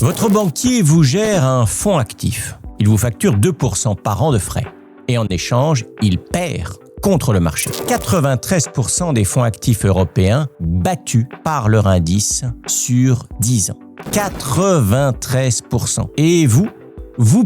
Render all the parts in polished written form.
Votre banquier vous gère un fonds actif. Il vous facture 2% par an de frais. Et en échange, il perd contre le marché. 93% des fonds actifs européens battus par leur indice sur 10 ans. 93%. Et vous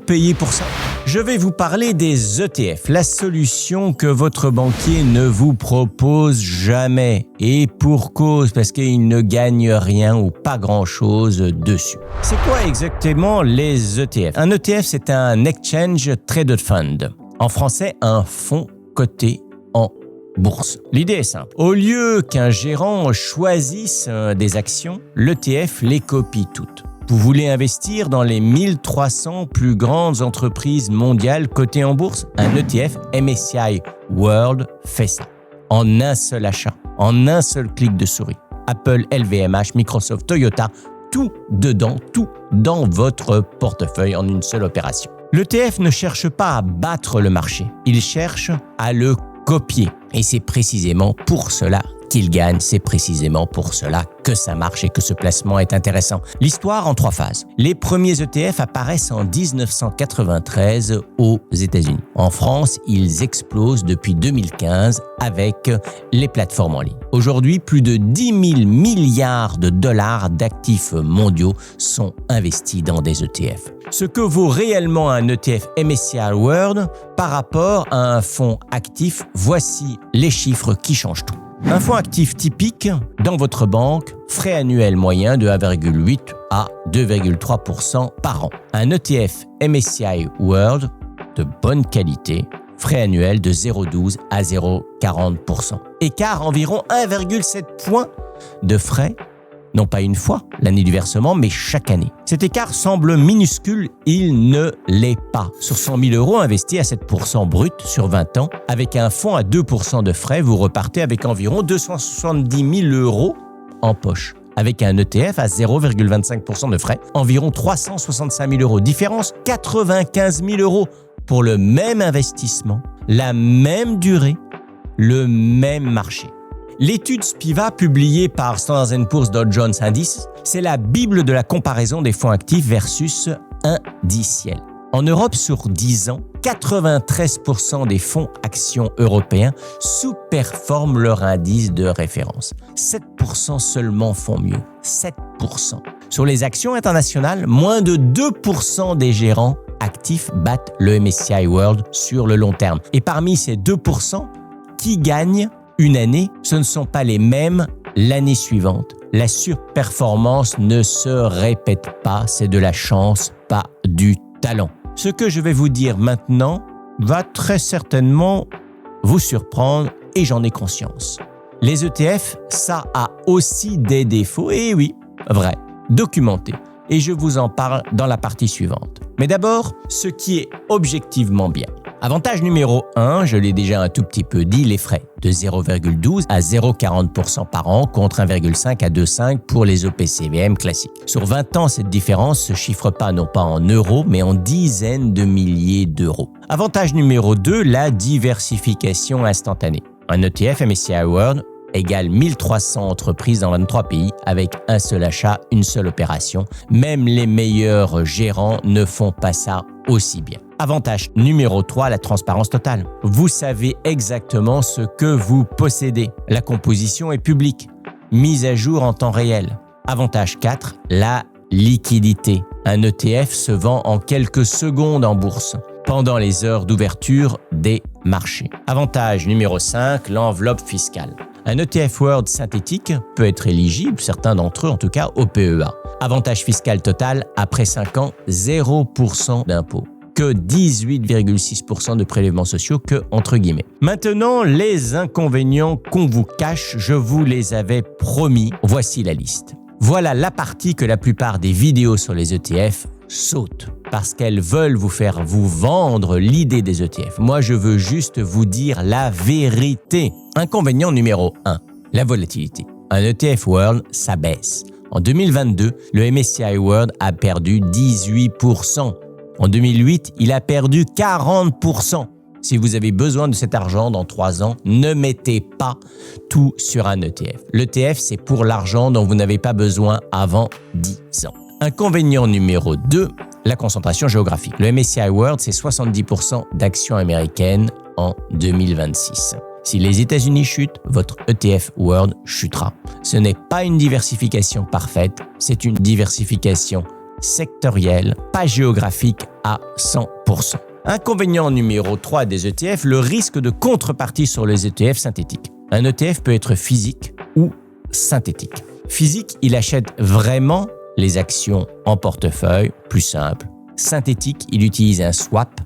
payez pour ça. Je vais vous parler des ETF, la solution que votre banquier ne vous propose jamais. Et pour cause, parce qu'il ne gagne rien ou pas grand-chose dessus. C'est quoi exactement les ETF? Un ETF, c'est un Exchange Traded Fund. En français, un fonds coté en bourse. L'idée est simple. Au lieu qu'un gérant choisisse des actions, l'ETF les copie toutes. Vous voulez investir dans les 1300 plus grandes entreprises mondiales cotées en bourse? Un ETF MSCI World fait ça. En un seul achat, en un seul clic de souris. Apple, LVMH, Microsoft, Toyota, tout dedans, tout dans votre portefeuille en une seule opération. L'ETF ne cherche pas à battre le marché, il cherche à le copier. Et c'est précisément pour cela qu'il gagne, c'est précisément pour cela que ça marche et que ce placement est intéressant. L'histoire en 3 phases. Les premiers ETF apparaissent en 1993 aux États-Unis. En France, ils explosent depuis 2015 avec les plateformes en ligne. Aujourd'hui, plus de 10 000 milliards de dollars d'actifs mondiaux sont investis dans des ETF. Ce que vaut réellement un ETF MSCI World par rapport à un fonds actif, voici les chiffres qui changent tout. Un fonds actif typique dans votre banque, frais annuels moyens de 1,8 à 2,3% par an. Un ETF MSCI World de bonne qualité, frais annuels de 0,12 à 0,40%. Écart environ 1,7 points de frais, non pas une fois l'année du versement, mais chaque année. Cet écart semble minuscule, il ne l'est pas. Sur 100 000 € investis à 7% brut sur 20 ans, avec un fonds à 2% de frais, vous repartez avec environ 270 000 € en poche. Avec un ETF à 0,25% de frais, environ 365 000 €. Différence, 95 000 € pour le même investissement, la même durée, le même marché. L'étude Spiva publiée par Standard & Poor's Dow Jones Indices, c'est la bible de la comparaison des fonds actifs versus indiciels. En Europe, sur 10 ans, 93% des fonds actions européens sous-performent leur indice de référence. 7% seulement font mieux. 7%. Sur les actions internationales, moins de 2% des gérants actifs battent le MSCI World sur le long terme. Et parmi ces 2%, qui gagnent une année, ce ne sont pas les mêmes l'année suivante. La surperformance ne se répète pas, c'est de la chance, pas du talent. Ce que je vais vous dire maintenant va très certainement vous surprendre et j'en ai conscience. Les ETF, ça a aussi des défauts, et oui, vrai, documenté. Et je vous en parle dans la partie suivante. Mais d'abord, ce qui est objectivement bien. Avantage numéro 1, je l'ai déjà un tout petit peu dit, les frais de 0,12 à 0,40% par an contre 1,5 à 2,5 pour les OPCVM classiques. Sur 20 ans, cette différence se chiffre pas non pas en euros, mais en dizaines de milliers d'euros. Avantage numéro 2, la diversification instantanée. Un ETF MSCI World égale 1300 entreprises dans 23 pays avec un seul achat, une seule opération. Même les meilleurs gérants ne font pas ça aussi bien. Avantage numéro 3, la transparence totale. Vous savez exactement ce que vous possédez. La composition est publique, mise à jour en temps réel. Avantage 4, la liquidité. Un ETF se vend en quelques secondes en bourse, pendant les heures d'ouverture des marchés. Avantage numéro 5, l'enveloppe fiscale. Un ETF World synthétique peut être éligible, certains d'entre eux en tout cas, au PEA. Avantage fiscal total, après 5 ans, 0% d'impôt. Que 18,6% de prélèvements sociaux que entre guillemets. Maintenant, les inconvénients qu'on vous cache, je vous les avais promis. Voici la liste. Voilà la partie que la plupart des vidéos sur les ETF sautent parce qu'elles veulent vous faire vous vendre l'idée des ETF. Moi, je veux juste vous dire la vérité. Inconvénient numéro 1, la volatilité. Un ETF World, ça baisse. En 2022, le MSCI World a perdu 18%. En 2008, il a perdu 40%. Si vous avez besoin de cet argent dans 3 ans, ne mettez pas tout sur un ETF. L'ETF, c'est pour l'argent dont vous n'avez pas besoin avant 10 ans. Inconvénient numéro 2, la concentration géographique. Le MSCI World, c'est 70% d'actions américaines en 2026. Si les États-Unis chutent, votre ETF World chutera. Ce n'est pas une diversification parfaite, c'est une diversification sectorielle, pas géographique à 100%. Inconvénient numéro 3 des ETF, le risque de contrepartie sur les ETF synthétiques. Un ETF peut être physique ou synthétique. Physique, il achète vraiment les actions en portefeuille, plus simple. Synthétique, il utilise un swap,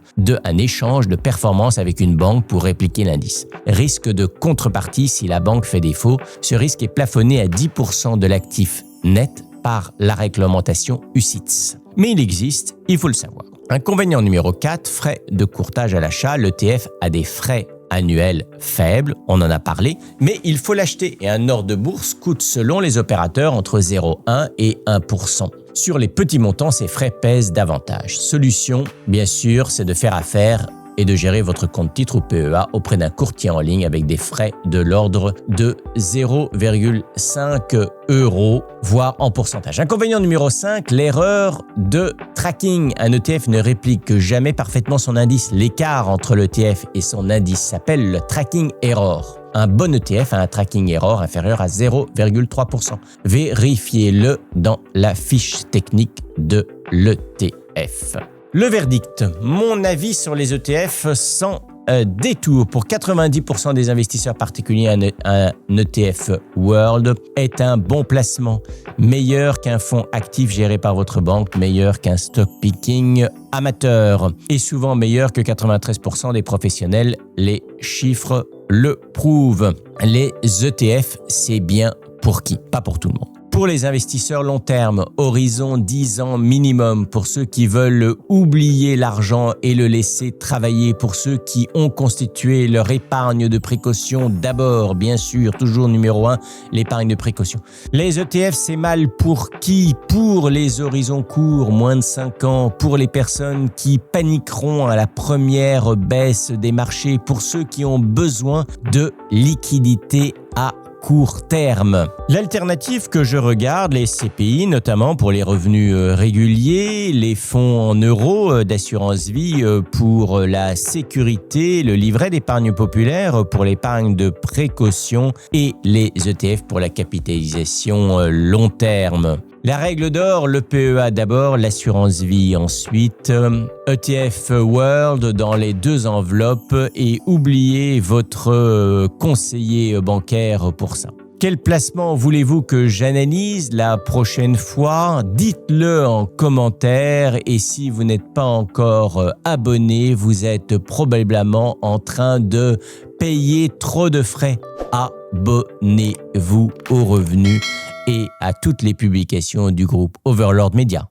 un échange de performance avec une banque pour répliquer l'indice. Risque de contrepartie si la banque fait défaut, ce risque est plafonné à 10% de l'actif net par la réglementation UCITS. Mais il existe, il faut le savoir. Inconvénient numéro 4, frais de courtage à l'achat. L'ETF a des frais annuels faibles, on en a parlé, mais il faut l'acheter et un ordre de bourse coûte selon les opérateurs entre 0,1 et 1%. Sur les petits montants, ces frais pèsent davantage. Solution, bien sûr, c'est de faire affaire et de gérer votre compte titre ou PEA auprès d'un courtier en ligne avec des frais de l'ordre de 0,5 €, voire en pourcentage. Inconvénient numéro 5, l'erreur de tracking. Un ETF ne réplique jamais parfaitement son indice. L'écart entre l'ETF et son indice s'appelle le tracking error. Un bon ETF a un tracking error inférieur à 0,3%. Vérifiez-le dans la fiche technique de l'ETF. Le verdict, mon avis sur les ETF sans détour. Pour 90% des investisseurs particuliers, un ETF World est un bon placement. Meilleur qu'un fonds actif géré par votre banque, meilleur qu'un stock picking amateur et souvent meilleur que 93% des professionnels. Les chiffres le prouvent. Les ETF, c'est bien pour qui? Pas pour tout le monde. Pour les investisseurs long terme, horizon 10 ans minimum. Pour ceux qui veulent oublier l'argent et le laisser travailler. Pour ceux qui ont constitué leur épargne de précaution d'abord, bien sûr, toujours numéro 1, l'épargne de précaution. Les ETF, c'est mal pour qui? Pour les horizons courts, moins de 5 ans. Pour les personnes qui paniqueront à la première baisse des marchés. Pour ceux qui ont besoin de liquidité à court terme. L'alternative que je regarde, les CPI, notamment pour les revenus réguliers, les fonds en euros d'assurance vie pour la sécurité, le livret d'épargne populaire pour l'épargne de précaution et les ETF pour la capitalisation long terme. La règle d'or, le PEA d'abord, l'assurance vie ensuite, ETF World dans les 2 enveloppes et oubliez votre conseiller bancaire pour ça. Quel placement voulez-vous que j'analyse la prochaine fois? Dites-le en commentaire et si vous n'êtes pas encore abonné, vous êtes probablement en train de payer trop de frais. Abonnez-vous aux revenus et à toutes les publications du groupe Overlord Media.